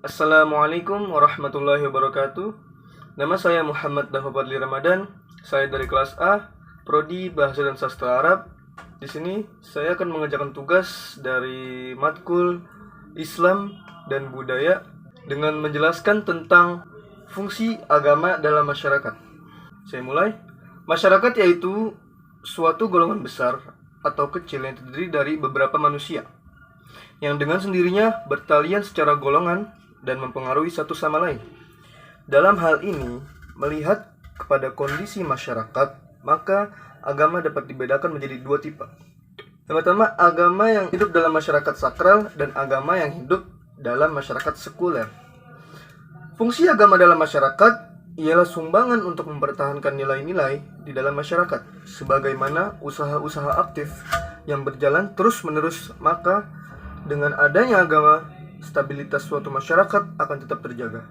Assalamualaikum warahmatullahi wabarakatuh. Nama saya Muhammad Dafa Fadli Ramadan. Saya dari kelas A, Prodi Bahasa dan Sastra Arab. Di sini saya akan mengerjakan tugas dari matkul Islam dan Budaya dengan menjelaskan tentang fungsi agama dalam masyarakat. Saya mulai. Masyarakat yaitu suatu golongan besar atau kecil yang terdiri dari beberapa manusia yang dengan sendirinya bertalian secara golongan dan mempengaruhi satu sama lain. Dalam hal ini, melihat kepada kondisi masyarakat, maka agama dapat dibedakan menjadi dua tipe. Pertama, agama yang hidup dalam masyarakat sakral dan agama yang hidup dalam masyarakat sekuler. Fungsi agama dalam masyarakat ialah sumbangan untuk mempertahankan nilai-nilai di dalam masyarakat, sebagaimana usaha-usaha aktif yang berjalan terus-menerus. Maka dengan adanya agama, stabilitas suatu masyarakat akan tetap terjaga.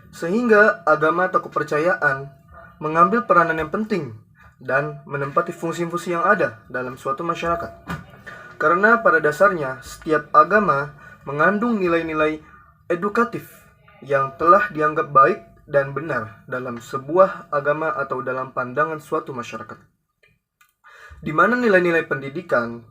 Sehingga agama atau kepercayaan mengambil peranan yang penting dan menempati fungsi-fungsi yang ada dalam suatu masyarakat. Karena pada dasarnya setiap agama mengandung nilai-nilai edukatif yang telah dianggap baik dan benar dalam sebuah agama atau dalam pandangan suatu masyarakat. Di mana nilai-nilai pendidikan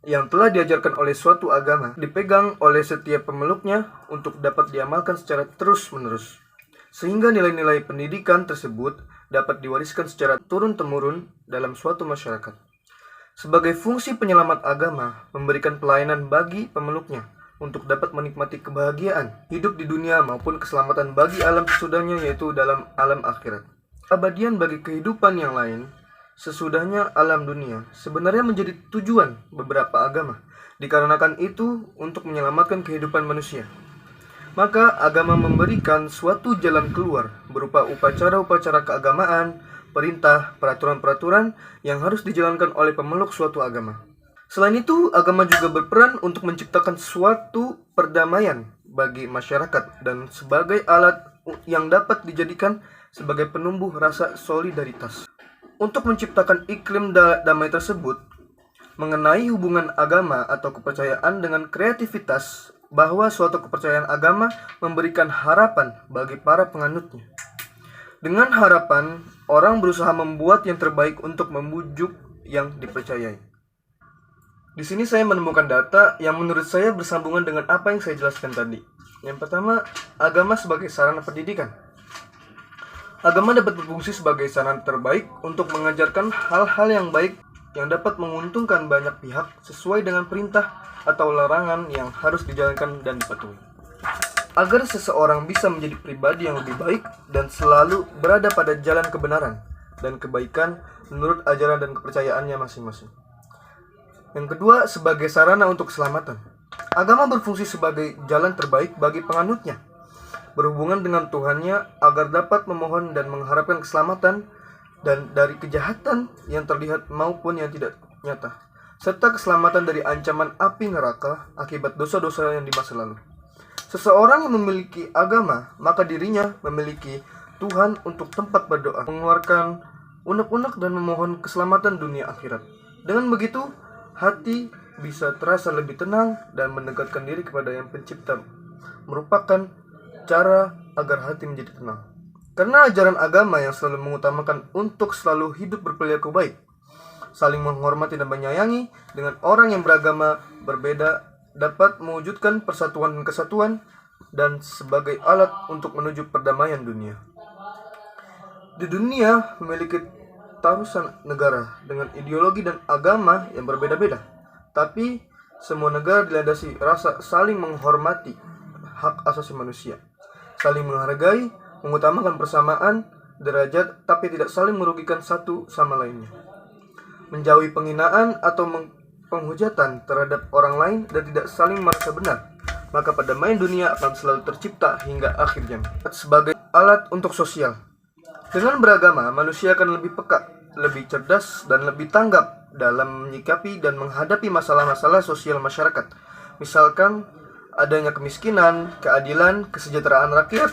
yang telah diajarkan oleh suatu agama dipegang oleh setiap pemeluknya untuk dapat diamalkan secara terus-menerus, sehingga nilai-nilai pendidikan tersebut dapat diwariskan secara turun-temurun dalam suatu masyarakat. Sebagai fungsi penyelamat agama, memberikan pelayanan bagi pemeluknya untuk dapat menikmati kebahagiaan hidup di dunia maupun keselamatan bagi alam sesudahnya, yaitu dalam alam akhirat. Abadian bagi kehidupan yang lain sesudahnya alam dunia sebenarnya menjadi tujuan beberapa agama. Dikarenakan itu untuk menyelamatkan kehidupan manusia, maka agama memberikan suatu jalan keluar berupa upacara-upacara keagamaan, perintah, peraturan-peraturan yang harus dijalankan oleh pemeluk suatu agama. Selain itu, agama juga berperan untuk menciptakan suatu perdamaian bagi masyarakat dan sebagai alat yang dapat dijadikan sebagai penumbuh rasa solidaritas. Untuk menciptakan iklim damai tersebut, mengenai hubungan agama atau kepercayaan dengan kreativitas, bahwa suatu kepercayaan agama memberikan harapan bagi para penganutnya. Dengan harapan, orang berusaha membuat yang terbaik untuk membujuk yang dipercayai. Di sini saya menemukan data yang menurut saya bersambungan dengan apa yang saya jelaskan tadi. Yang pertama, agama sebagai sarana pendidikan. Agama dapat berfungsi sebagai sarana terbaik untuk mengajarkan hal-hal yang baik yang dapat menguntungkan banyak pihak sesuai dengan perintah atau larangan yang harus dijalankan dan dipatuhi. Agar seseorang bisa menjadi pribadi yang lebih baik dan selalu berada pada jalan kebenaran dan kebaikan menurut ajaran dan kepercayaannya masing-masing. Yang kedua, sebagai sarana untuk keselamatan. Agama berfungsi sebagai jalan terbaik bagi penganutnya berhubungan dengan Tuhannya agar dapat memohon dan mengharapkan keselamatan dan dari kejahatan yang terlihat maupun yang tidak nyata, serta keselamatan dari ancaman api neraka akibat dosa-dosa yang di masa lalu. Seseorang yang memiliki agama, maka dirinya memiliki Tuhan untuk tempat berdoa, mengeluarkan unek-unek dan memohon keselamatan dunia akhirat. Dengan begitu, hati bisa terasa lebih tenang dan mendekatkan diri kepada Yang Pencipta, merupakan cara agar hati menjadi tenang. Karena ajaran agama yang selalu mengutamakan untuk selalu hidup berperilaku baik, saling menghormati dan menyayangi dengan orang yang beragama berbeda, dapat mewujudkan persatuan dan kesatuan dan sebagai alat untuk menuju perdamaian dunia. Di dunia memiliki tarusan negara dengan ideologi dan agama yang berbeda-beda, tapi semua negara dilandasi rasa saling menghormati hak asasi manusia, saling menghargai, mengutamakan persamaan derajat, tapi tidak saling merugikan satu sama lainnya, menjauhi penghinaan atau penghujatan terhadap orang lain, dan tidak saling merasa benar. Maka perdamaian dunia akan selalu tercipta hingga akhir zaman. Sebagai alat untuk sosial, dengan beragama, manusia akan lebih peka, lebih cerdas, dan lebih tanggap dalam menyikapi dan menghadapi masalah-masalah sosial masyarakat. Misalkan adanya kemiskinan, keadilan, kesejahteraan rakyat,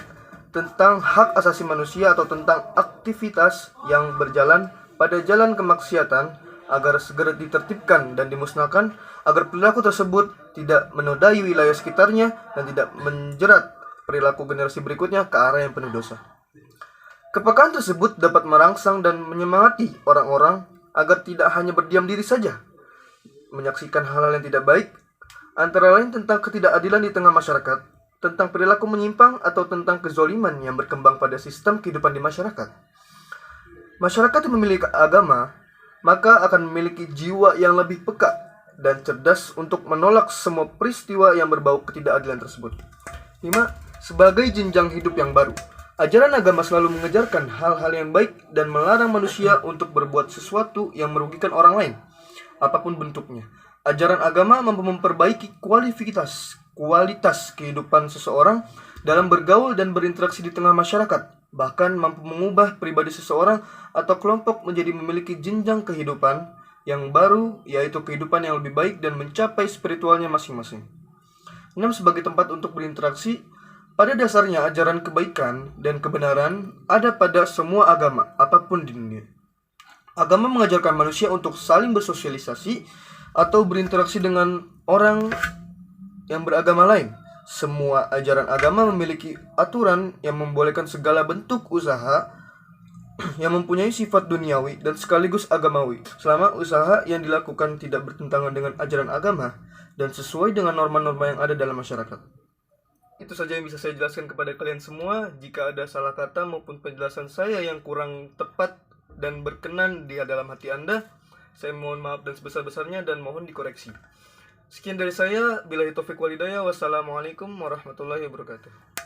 tentang hak asasi manusia atau tentang aktivitas yang berjalan pada jalan kemaksiatan, agar segera ditertibkan dan dimusnahkan, agar perilaku tersebut tidak menodai wilayah sekitarnya dan tidak menjerat perilaku generasi berikutnya ke arah yang penuh dosa. Kepekaan tersebut dapat merangsang dan menyemangati orang-orang agar tidak hanya berdiam diri saja menyaksikan hal-hal yang tidak baik, antara lain tentang ketidakadilan di tengah masyarakat, tentang perilaku menyimpang, atau tentang kezoliman yang berkembang pada sistem kehidupan di masyarakat. Masyarakat yang memiliki agama, maka akan memiliki jiwa yang lebih peka dan cerdas untuk menolak semua peristiwa yang berbau ketidakadilan tersebut. 5. Sebagai jenjang hidup yang baru, ajaran agama selalu mengejarkan hal-hal yang baik dan melarang manusia untuk berbuat sesuatu yang merugikan orang lain, apapun bentuknya. Ajaran agama mampu memperbaiki kualitas kehidupan seseorang dalam bergaul dan berinteraksi di tengah masyarakat, bahkan mampu mengubah pribadi seseorang atau kelompok menjadi memiliki jenjang kehidupan yang baru, yaitu kehidupan yang lebih baik dan mencapai spiritualnya masing-masing. 6. Sebagai tempat untuk berinteraksi, pada dasarnya ajaran kebaikan dan kebenaran ada pada semua agama, apapun di dunia. Agama mengajarkan manusia untuk saling bersosialisasi atau berinteraksi dengan orang yang beragama lain. Semua ajaran agama memiliki aturan yang membolehkan segala bentuk usaha yang mempunyai sifat duniawi dan sekaligus agamawi, selama usaha yang dilakukan tidak bertentangan dengan ajaran agama dan sesuai dengan norma-norma yang ada dalam masyarakat. Itu saja yang bisa saya jelaskan kepada kalian semua. Jika ada salah kata maupun penjelasan saya yang kurang tepat dan berkenan di dalam hati Anda, saya mohon maaf dan sebesar-besarnya dan mohon dikoreksi. Sekian dari saya, billahi taufiq wal hidayah. Wassalamualaikum warahmatullahi wabarakatuh.